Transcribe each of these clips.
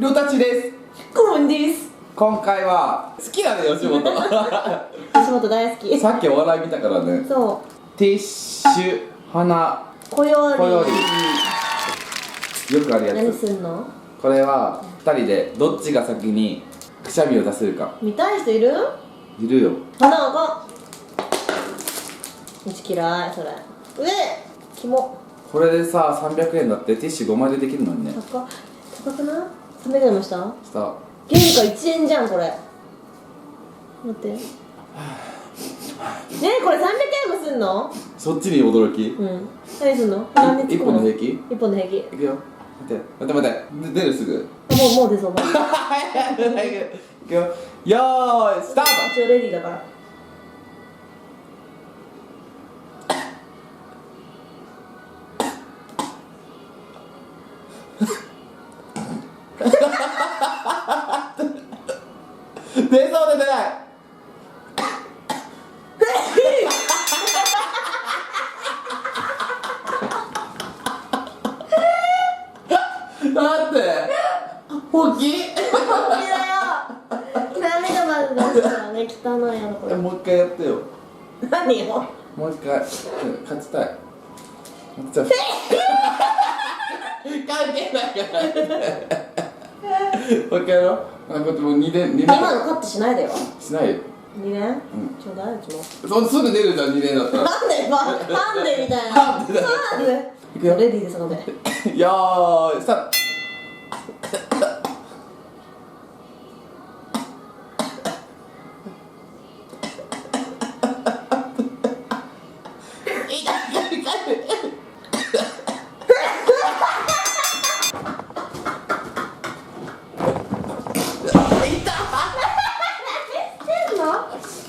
りょうたちです。コロンです。今回は好きだね、吉本。吉本大好き。さっきお笑い見たからね。そう。ティッシュ、花、こより。こより。よくあるや何つ。すんの？これは2人でどっちが先にくしゃみを出せるか。見たい人いる？いるよ。花が。うち嫌いそれ。キモ。これでさ、300円だってティッシュ5枚でできるのにね。高くない？300円もした？した。原価1円じゃんこれ。待って。これ300円もすんの？そっちに驚き。うん。何すんの？何で1本の平気？ 1本の平気。いくよ。待って出るすぐ。もう出そう。いくよ。よーいスタート。一応レディーだから。出そうで出ない。だって本気？本気だよ。涙まで出したらね、汚いやろこれ。もう一回やってよ。何よ。もう一回勝ちたい。勝ちたい。関係ないから。もう一回やろう。こっちもう2連今のカットしないでよ。しないよ。2連？ちょうだい、うちも。すぐ出るじゃん、2連だったら。なんでハンデみたいな。ハンデだ。なんで。いくよ。レディーですので。よーいスタート。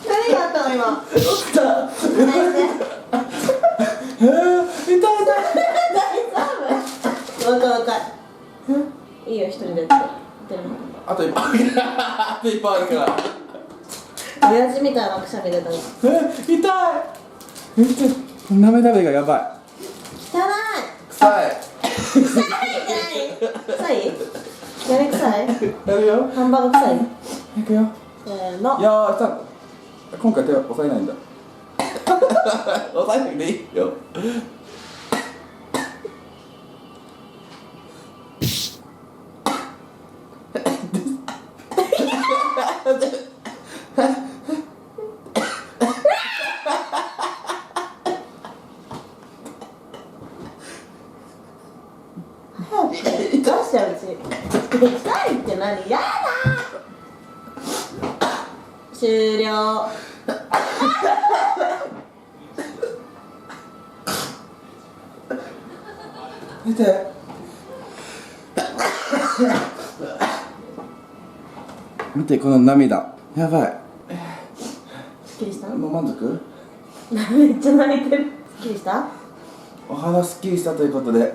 何があったの今。痛い。若い。いいよ、一人でやって。あと1本あるから。親父みたいなくしゃみ出たの。痛い。涙目がやばい。汚い。臭い。臭いって何？臭い？何臭い？やるよ。ハンバーグ臭い？いくよ。せーの。よーいスタート。今回手は押さえないんだ。押さえなくていいよ。出しちゃううち。臭いって何？やだー。終了。見て。見てこの涙。やばい。すっきりした？もう満足？めっちゃ泣いてる。すっきりした？お肌すっきりしたということで、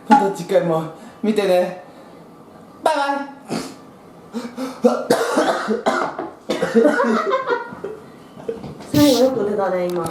また次回も見てね。バイバイ。最後よく出たね今。